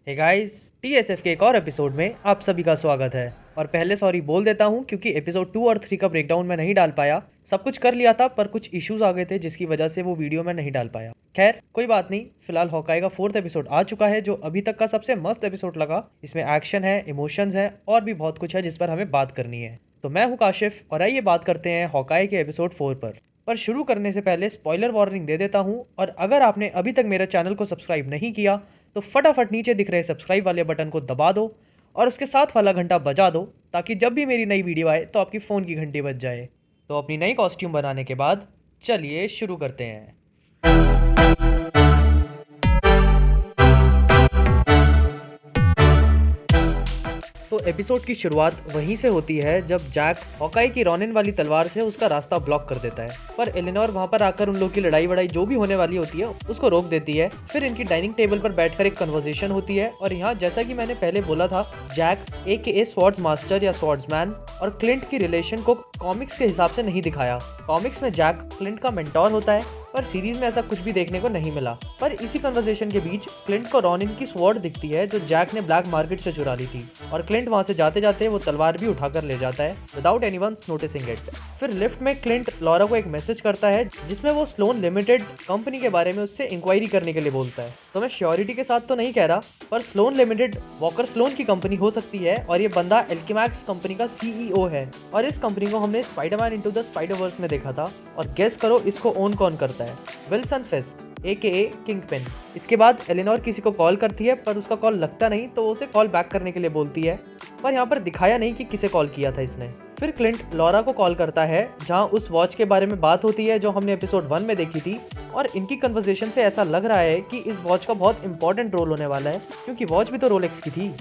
Hey guys, TSF के एक और एपिसोड में आप सभी का स्वागत है। और पहले सॉरी बोल देता हूँ क्योंकि एपिसोड 2 और 3 का ब्रेकडाउन मैं नहीं डाल पाया। सब कुछ कर लिया था पर कुछ इश्यूज आ गए थे जिसकी वजह से वो वीडियो मैं नहीं डाल पाया। खैर कोई बात नहीं, फिलहाल हॉकाई का 4th एपिसोड आ चुका है जो अभी तक का सबसे मस्त एपिसोड लगा। इसमें एक्शन है, इमोशंस है और भी बहुत कुछ है जिस पर हमें बात करनी है। तो मैं हूँ काशिफ और आइए बात करते हैं हॉकाई के एपिसोड 4 पर शुरू करने से पहले स्पॉइलर वार्निंग दे देता हूँ। और अगर आपने अभी तक मेरे चैनल को सब्सक्राइब नहीं किया तो फटाफट नीचे दिख रहे सब्सक्राइब वाले बटन को दबा दो और उसके साथ वाला घंटा बजा दो ताकि जब भी मेरी नई वीडियो आए तो आपकी फ़ोन की घंटी बज जाए। तो अपनी नई कॉस्ट्यूम बनाने के बाद चलिए शुरू करते हैं। तो एपिसोड की शुरुआत वहीं से होती है जब जैक हॉकाई की रॉनिन वाली तलवार से उसका रास्ता ब्लॉक कर देता है, पर एलिनोर वहां पर आकर उन लोग की लड़ाई वड़ाई जो भी होने वाली होती है उसको रोक देती है। फिर इनकी डाइनिंग टेबल पर बैठकर एक कन्वर्सेशन होती है और यहाँ जैसा कि मैंने पहले बोला था, जैक AKA स्वॉर्ड्स मास्टर या स्वॉर्ड्समैन और क्लिंट की रिलेशन को कॉमिक्स के हिसाब से नहीं दिखाया। कॉमिक्स में जैक क्लिंट का मेंटोर होता है पर सीरीज में ऐसा कुछ भी देखने को नहीं मिला। पर इसी कन्वर्सेशन के बीच क्लिंट को रॉनिन की स्वॉर्ड दिखती है जो जैक ने ब्लैक मार्केट से चुरा ली थी और क्लिंट वहां से जाते जाते वो तलवार भी उठाकर ले जाता है विदाउट एनीवन्स नोटिसिंग इट। फिर लिफ्ट में क्लिंट लॉरा को एक मैसेज करता है जिसमें वो स्लोन लिमिटेड कंपनी के बारे में उससे इंक्वायरी करने के लिए बोलता है। तो मैं श्योरिटी के साथ तो नहीं कह रहा पर स्लोन लिमिटेड वॉकर स्लोन की कंपनी हो सकती है और ये बंदा एल्केमैक्स कंपनी का CEO है और इस कंपनी को हमने स्पाइडरमैन इनटू द स्पाइडरवर्स में देखा था। और गेस करो इसको ओन कौन करता है? Wilson फिस्क AKA kingpin. इसके बाद एलिनोर किसी को कॉल करती है पर उसका कॉल लगता नहीं तो वो उसे कॉल बैक करने के लिए बोलती है, पर यहाँ पर दिखाया नहीं कि किसे कॉल किया था इसने। फिर क्लिंट लॉरा को कॉल करता है जहाँ उस वॉच के बारे में बात होती है जो हमने एपिसोड 1 में देखी थी और इनकी कन्वर्सेशन से ऐसा लग रहा है कि इस वॉच का बहुत इंपॉर्टेंट रोल होने वाला है क्योंकि वॉच भी तो रोलेक्स की थी।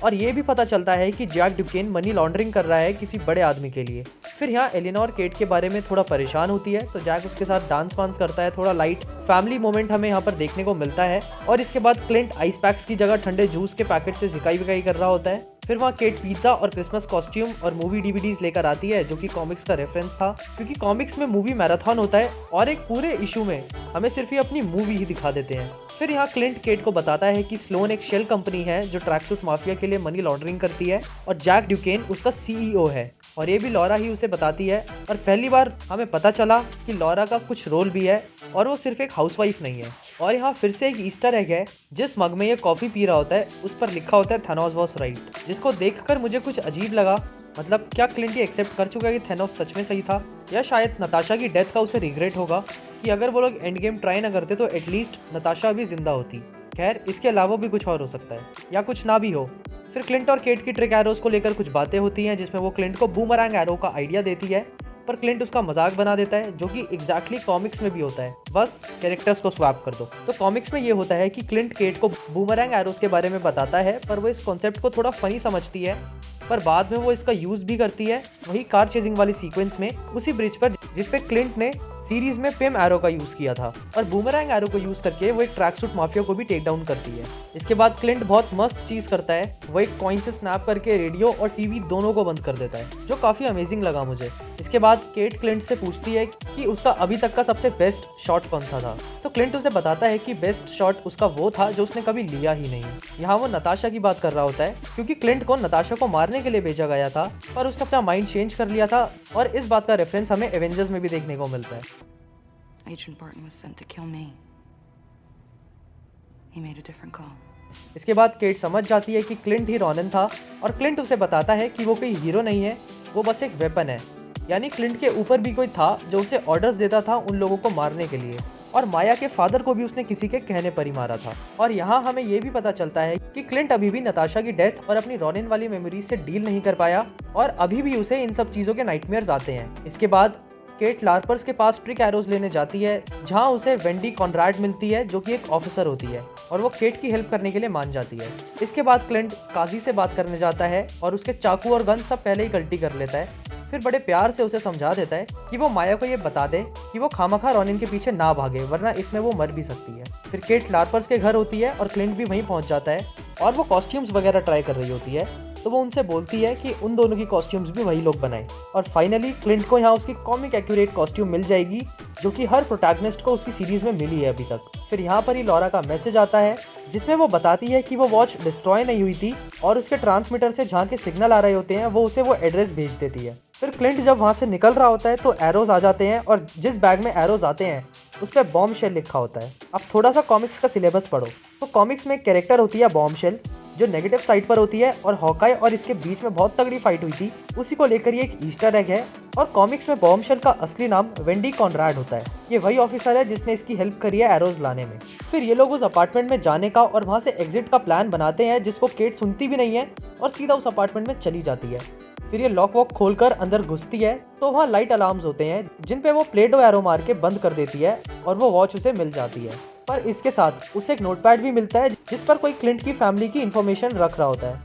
और ये भी पता चलता है कि जैक ड्यूकेन मनी लॉन्ड्रिंग कर रहा है किसी बड़े आदमी के लिए। फिर यहाँ एलिनोर केट के बारे में थोड़ा परेशान होती है तो जैक उसके साथ डांस वांस करता है, थोड़ा लाइट फैमिली मोमेंट हमें यहाँ पर देखने को मिलता है। और इसके बाद क्लिंट आइस पैक्स की जगह ठंडे जूस के पैकेट से झिकाई विकाई कर रहा होता है। फिर वहाँ केट पिज्जा और क्रिसमस कॉस्ट्यूम और मूवी DVDs लेकर आती है जो कि कॉमिक्स का रेफरेंस था क्योंकि कॉमिक्स में मूवी मैराथन होता है और एक पूरे इशू में हमें सिर्फ ये अपनी मूवी ही दिखा देते हैं। फिर यहाँ क्लिंट केट को बताता है कि स्लोन एक शेल कंपनी है जो ट्रैकसूट माफिया के लिए मनी लॉन्ड्रिंग करती है और जैक ड्यूकेन उसका CEO है और ये भी लॉरा ही उसे बताती है। और पहली बार हमें पता चला कि लॉरा का कुछ रोल भी है और वो सिर्फ एक हाउसवाइफ नहीं है। और यहाँ फिर से एक ईस्टर एग है, जिस मग में ये कॉफी पी रहा होता है उस पर लिखा होता है थैनोस वाज राइट, जिसको देखकर मुझे कुछ अजीब लगा। मतलब क्या क्लिंट ये एक्सेप्ट कर चुका है कि थैनोस सच में सही था, या शायद नताशा की डेथ का उसे रिग्रेट होगा कि अगर वो लोग एंड गेम ट्राई ना करते तो एटलीस्ट नताशा भी जिंदा होती। खैर इसके अलावा भी कुछ और हो सकता है या कुछ ना भी हो। फिर क्लिंट और केट की ट्रिक एरोस को लेकर कुछ बातें होती हैं जिसमें वो क्लिंट को बूमरैंग एरो का आइडिया देती है पर क्लिंट उसका मजाक बना देता है जो कि एग्जैक्टली कॉमिक्स में भी होता है, बस कैरेक्टर्स को स्वैप कर दो। तो कॉमिक्स में ये होता है कि क्लिंट केट को बूमरैंग एरोस के बारे में बताता है पर वो इस कॉन्सेप्ट को थोड़ा फनी समझती है, पर बाद में वो इसका यूज भी करती है वही कार चेजिंग वाली सीक्वेंस में उसी ब्रिज पर जिसपे क्लिंट ने सीरीज में पिम एरो का यूज किया था। और बूमरैंग एरो को यूज करके वो एक ट्रैकसूट माफिया को भी टेक डाउन करती है। इसके बाद क्लिंट बहुत मस्त चीज करता है, वो एक कॉइन से स्नैप करके रेडियो और टीवी दोनों को बंद कर देता है जो काफी अमेजिंग लगा मुझे। इसके बाद केट क्लिंट से पूछती है कि उसका अभी तक का सबसे बेस्ट शॉट कौन सा था, तो क्लिंट उसे बताता है कि बेस्ट शॉट उसका वो था जो उसने कभी लिया ही नहीं। यहाँ वो नताशा की बात कर रहा होता है क्योंकि क्लिंट को नताशा को मारने के लिए भेजा गया था पर उसने अपना माइंड चेंज कर लिया था और इस बात का रेफरेंस हमें एवेंजर्स में भी देखने को मिलता है। Agent Barton was sent to kill me. He made a different call. इसके बाद केट समझ जाती है कि क्लिंट ही रॉनिन था और क्लिंट उसे बताता है कि वो कोई हीरो नहीं है, वो बस एक वेपन है। यानी क्लिंट के ऊपर भी कोई था जो उसे ऑर्डर्स देता था उन लोगों को मारने के लिए और माया के फादर को भी उसने किसी के कहने पर ही मारा था। और यहाँ हमें ये भी पता चलता है कि क्लिंट अभी भी नताशा की डेथ और अपनी रॉनिन वाली मेमोरीज से डील नहीं कर पाया और अभी भी उसे इन सब चीज़ों के नाइटमेयर्स आते हैं। इसके बाद केट लार्पर्स के पास ट्रिक एरोज लेने जाती है जहां उसे वेंडी कॉनराड मिलती है जो कि एक ऑफिसर होती है और वो केट की हेल्प करने के लिए मान जाती है। इसके बाद क्लिंट काजी से बात करने जाता है और उसके चाकू और गन सब पहले ही गलती कर लेता है। फिर बड़े प्यार से उसे समझा देता है कि वो माया को ये बता दे कि वो खामखा रॉनिन के पीछे ना भागे वरना इसमें वो मर भी सकती है। फिर केट लार्पर्स के घर होती है और क्लिंट भी वहीं पहुंच जाता है और वो कॉस्ट्यूम्स वगैरह ट्राई कर रही होती है तो वो उनसे बोलती है कि उन दोनों की कॉस्ट्यूम्स भी वही लोग बनाए। और फाइनली क्लिंट को यहाँ उसकी कॉमिक एक्यूरेट कॉस्ट्यूम मिल जाएगी, जो कि हर प्रोटैगनिस्ट को उसकी सीरीज में मिली है अभी तक। फिर यहाँ पर ही लॉरा का मैसेज आता है जिसमें वो बताती है कि वो वॉच डिस्ट्रॉय नहीं हुई थी और उसके ट्रांसमीटर से जहाँ के सिग्नल आ रहे होते हैं वो उसे वो एड्रेस भेज देती है। फिर क्लिंट जब वहाँ से निकल रहा होता है तो एरोज आ जाते हैं और जिस बैग में एरोज आते हैं उस पर बॉम्ब शेल लिखा होता है। अब थोड़ा सा कॉमिक्स का सिलेबस पढ़ो तो कॉमिक्स में एक कैरेक्टर होती है बॉम्ब शेल, जो नेगेटिव साइड पर होती है और हॉकाई और इसके बीच में बहुत तगड़ी फाइट हुई थी, उसी को लेकर ये एक ईस्टर एग है। और कॉमिक्स में बॉम्ब शेल का असली नाम वेंडी कॉनराड होता है। ये वही ऑफिसर है जिसने इसकी हेल्प करी है एरोज लाने में। फिर ये लोग उस अपार्टमेंट में जाने का और वहाँ से एग्जिट का प्लान बनाते हैं, जिसको केट सुनती भी नहीं है और सीधा उस अपार्टमेंट में चली जाती है। फिर ये लॉक वॉक खोलकर अंदर घुसती है तो वहाँ लाइट अलार्म्स होते हैं जिन पे वो प्लेडो एरो मार के बंद कर देती है और वो वॉच उसे मिल जाती है। पर इसके साथ उसे एक नोटपैड भी मिलता है जिस पर कोई क्लिंट की फैमिली की इन्फॉर्मेशन रख रहा होता है।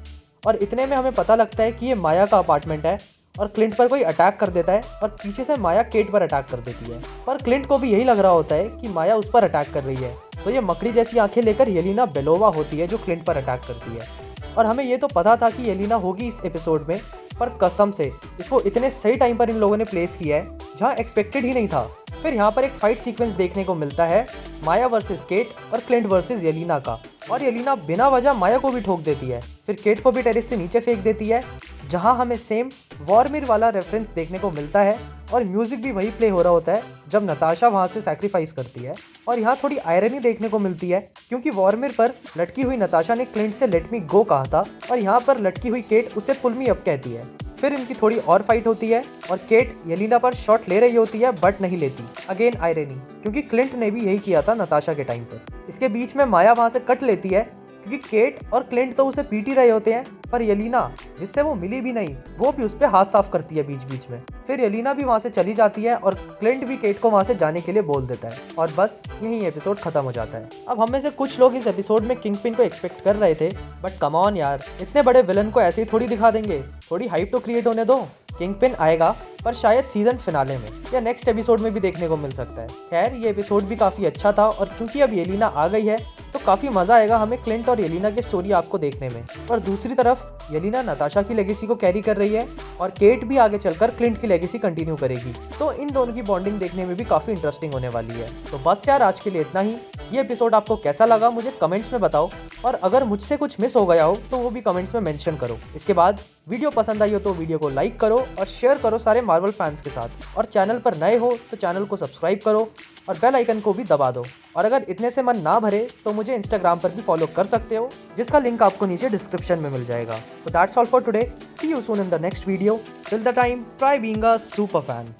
और इतने में हमें पता लगता है कि ये माया का अपार्टमेंट है और क्लिंट पर कोई अटैक कर देता है और पीछे से माया केट पर अटैक कर देती है। पर क्लिंट को भी यही लग रहा होता है कि माया उस पर अटैक कर रही है, तो ये मकड़ी जैसी आंखें लेकर येलिना बेलोवा होती है जो क्लिंट पर अटैक करती है। और हमें ये तो पता था कि येलिना होगी इस एपिसोड में, पर कसम से इसको इतने सही टाइम पर इन लोगों ने प्लेस किया है जहाँ एक्सपेक्टेड ही नहीं था। फिर यहाँ पर एक फाइट सीक्वेंस देखने को मिलता है माया वर्सेस केट और क्लिंट वर्सेस येलिना का, और येलिना बिना वजह माया को भी ठोक देती है। फिर केट को भी टेरेस से नीचे फेंक देती है, जहाँ हमें सेम वॉरमिर वाला रेफरेंस देखने को मिलता है और म्यूजिक भी वही प्ले हो रहा होता है जब नताशा वहाँ से सैक्रिफाइस करती है। और यहाँ थोड़ी आयरनी देखने को मिलती है क्योंकि वॉरमिर पर लटकी हुई नताशा ने क्लिंट से लेट मी गो कहा था और यहाँ पर लटकी हुई केट उसे पुल मी अप कहती है। फिर इनकी थोड़ी और फाइट होती है और केट येलिना पर शॉट ले रही होती है बट नहीं लेती। अगेन आयरनी, क्योंकि क्लिंट ने भी यही किया था नताशा के टाइम पर। इसके बीच में माया वहाँ से कट लेती है क्योंकि केट और क्लिंट तो उसे पीट ही रहे होते हैं, पर येलिना जिससे वो मिली भी नहीं वो भी उस पर हाथ साफ करती है बीच बीच में। फिर येलिना भी वहाँ से चली जाती है और क्लिंट भी केट को वहाँ से जाने के लिए बोल देता है और बस यही एपिसोड खत्म हो जाता है। अब हम में से कुछ लोग इस एपिसोड में किंगपिन को एक्सपेक्ट कर रहे थे, बट कम ऑन यार, इतने बड़े विलन को ऐसे ही थोड़ी दिखा देंगे, थोड़ी हाइप तो क्रिएट होने दो। किंगपिन आएगा पर शायद सीजन फिनाले में या नेक्स्ट एपिसोड में भी देखने को मिल सकता है। खैर ये एपिसोड भी काफ़ी अच्छा था और क्योंकि अब येलिना आ गई है तो काफ़ी मज़ा आएगा हमें क्लिंट और येलिना की स्टोरी आपको देखने में। पर दूसरी तरफ येलिना नताशा की लेगेसी को कैरी कर रही है और केट भी आगे चलकर क्लिंट की लेगेसी कंटिन्यू करेगी, तो इन दोनों की बॉन्डिंग देखने में भी काफ़ी इंटरेस्टिंग होने वाली है। तो बस यार आज के लिए इतना ही। ये एपिसोड आपको कैसा लगा मुझे कमेंट्स में बताओ, और अगर मुझसे कुछ मिस हो गया हो तो वो भी कमेंट्स में मेंशन करो। इसके बाद वीडियो पसंद आई हो तो वीडियो को लाइक करो और शेयर करो सारे मार्वल फैंस के साथ, और चैनल पर नए हो तो चैनल को सब्सक्राइब करो और बेल आइकन को भी दबा दो। और अगर इतने से मन ना भरे तो मुझे इंस्टाग्राम पर भी फॉलो कर सकते हो, जिसका लिंक आपको नीचे डिस्क्रिप्शन में मिल जाएगा। तो that's all for today, see you soon in the next video. Till the time try being a super fan.